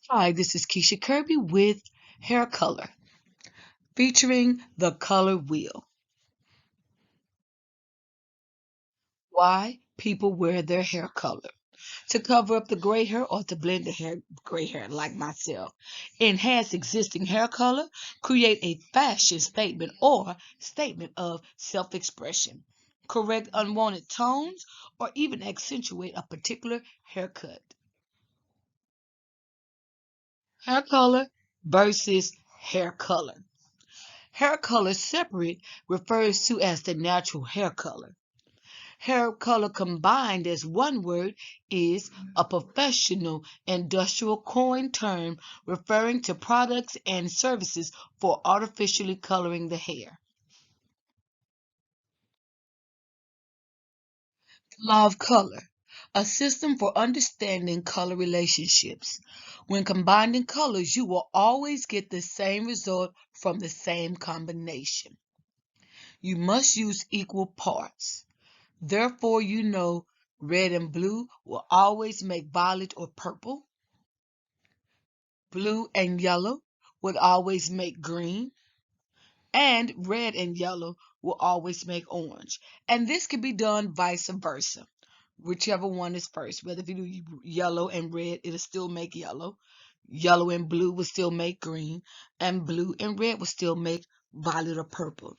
Hi, this is Keisha Kirby with Haircolor, featuring the color wheel. Why people wear their hair color. To cover up the gray hair or to blend the gray hair like myself. Enhance existing hair color. Create a fashion statement or statement of self-expression. Correct unwanted tones or even accentuate a particular haircut. Hair color versus hair color. Hair color separate refers to as the natural hair color. Hair color combined as one word is a professional industrial coin term referring to products and services for artificially coloring the hair. Law of color, a system for understanding color relationships. When combining colors, you will always get the same result from the same combination. You must use equal parts. Therefore, you know red and blue will always make violet or purple. Blue and yellow would always make green. And red and yellow will always make orange. And this can be done vice versa. Whichever one is first. Whether if you do yellow and red, it'll still make yellow. Yellow and blue will still make green. And blue and red will still make violet or purple.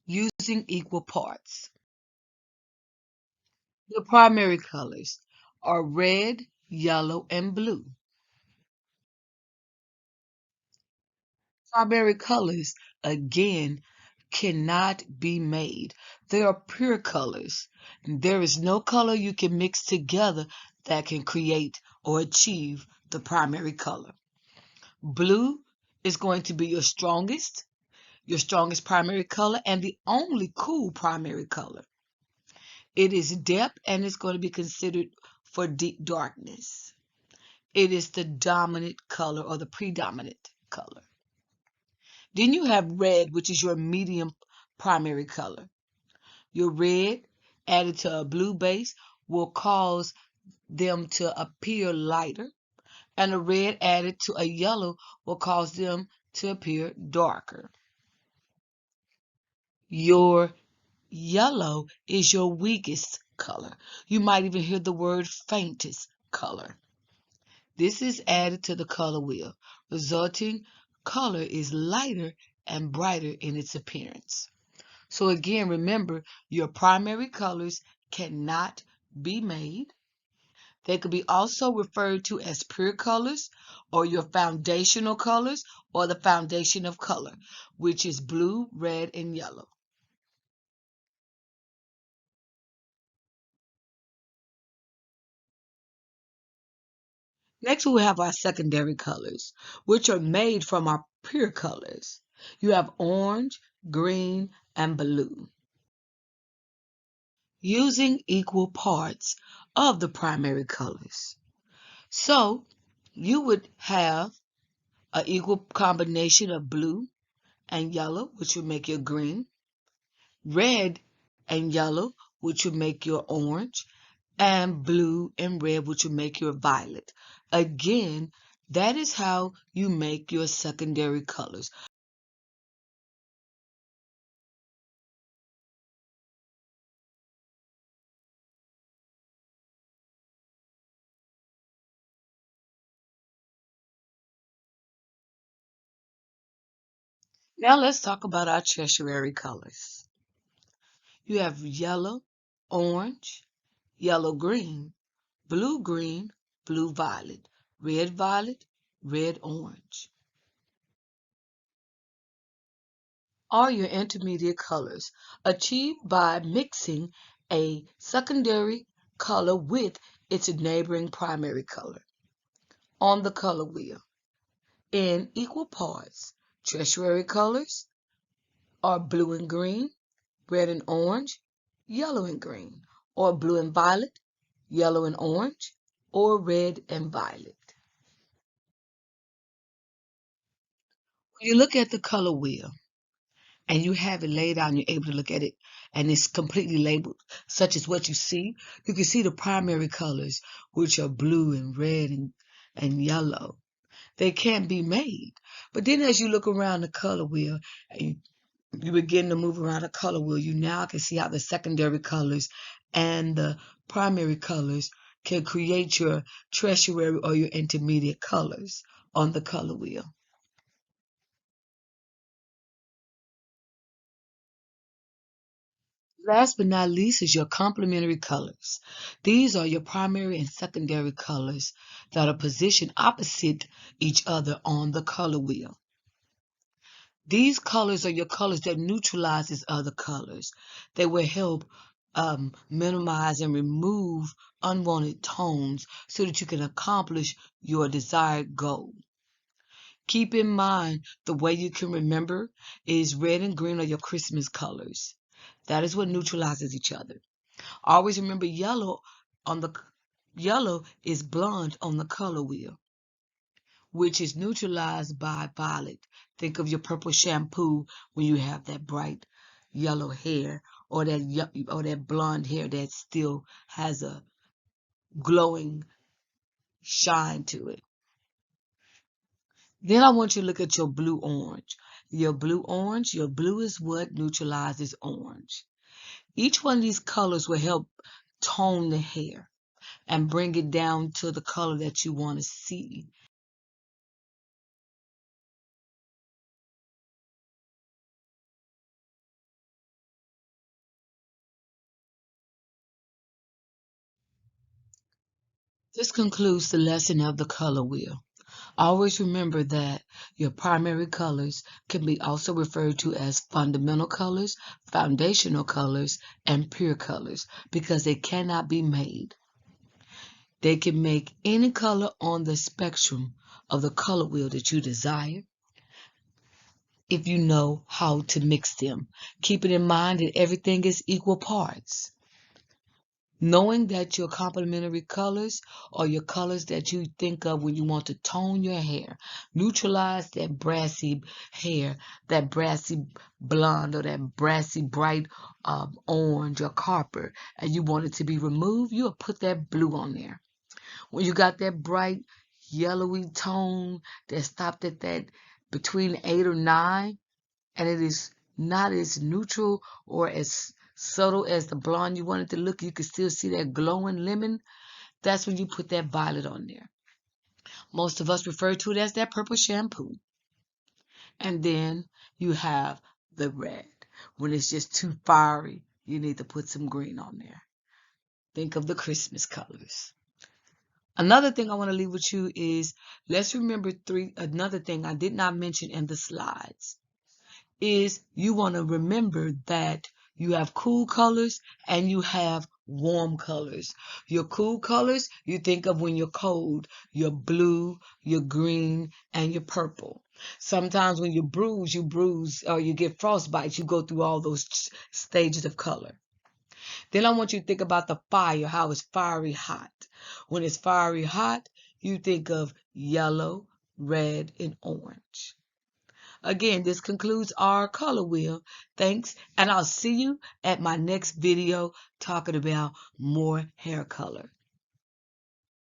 Using equal parts. The primary colors are red, yellow, and blue. Primary colors, again, cannot be made. They are pure colors. There is no color you can mix together that can create or achieve the primary color. Blue is going to be your strongest primary color, and the only cool primary color. It is depth and it's going to be considered for deep darkness. It is the dominant color or the predominant color. Then you have red, which is your medium primary color. Your red added to a blue base will cause them to appear lighter, and a red added to a yellow will cause them to appear darker. Your yellow is your weakest color. You might even hear the word faintest color. This is added to the color wheel. Resulting color is lighter and brighter in its appearance. So again, remember, your primary colors cannot be made. They could be also referred to as pure colors or your foundational colors or the foundation of color, which is blue, red, and yellow. Next, we have our secondary colors, which are made from our pure colors. You have orange, green, and blue. Using equal parts of the primary colors. So you would have an equal combination of blue and yellow, which would make your green, red and yellow, which would make your orange, and blue and red, which would make your violet. Again, that is how you make your secondary colors. Now let's talk about our tertiary colors. You have yellow, orange, yellow green, blue green, blue violet, red violet, red orange. Are your intermediate colors achieved by mixing a secondary color with its neighboring primary color on the color wheel in equal parts. Tertiary colors are blue and green, red and orange, yellow and green, or blue and violet, yellow and orange, or red and violet. When you look at the color wheel and you have it laid out and you're able to look at it and it's completely labeled, such as what you can see the primary colors, which are blue and red and yellow. They can't be made. But then as you look around the color wheel and you begin to move around the color wheel, you now can see how the secondary colors and the primary colors can create your tertiary or your intermediate colors on the color wheel. Last but not least is your complementary colors. These are your primary and secondary colors that are positioned opposite each other on the color wheel. These colors are your colors that neutralizes other colors. They will help minimize and remove unwanted tones so that you can accomplish your desired goal. Keep in mind the way you can remember is red and green are your Christmas colors. That is what neutralizes each other. Always remember yellow is blonde on the color wheel, which is neutralized by violet. Think of your purple shampoo when you have that bright yellow hair or that blonde hair that still has a glowing shine to it. Then I want you to look at your blue orange. Your blue is what neutralizes orange. Each one of these colors will help tone the hair and bring it down to the color that you want to see. This concludes the lesson of the color wheel. Always remember that your primary colors can be also referred to as fundamental colors, foundational colors, and pure colors because they cannot be made. They can make any color on the spectrum of the color wheel that you desire if you know how to mix them. Keeping in mind that everything is equal parts. Knowing that your complementary colors are your colors that you think of when you want to tone your hair, neutralize that brassy hair, that brassy blonde or that brassy bright orange or copper, and you want it to be removed, you'll put that blue on there. When you got that bright yellowy tone that stopped at that between 8 or 9, and it is not as neutral or as subtle as the blonde you want it to look, you can still see that glowing lemon, that's when you put that violet on there. Most of us refer to it as that purple shampoo. And then you have the red. When it's just too fiery, you need to put some green on there. Think of the Christmas colors. Another thing I want to leave with you is let's remember another thing I did not mention in the slides is you want to remember that you have cool colors and you have warm colors. Your cool colors, you think of when you're cold, your blue, your green, and your purple. Sometimes when you bruise, or you get frostbites, you go through all those stages of color. Then I want you to think about the fire, how it's fiery hot. When it's fiery hot, you think of yellow, red, and orange. Again, this concludes our color wheel. Thanks, and I'll see you at my next video talking about more hair color.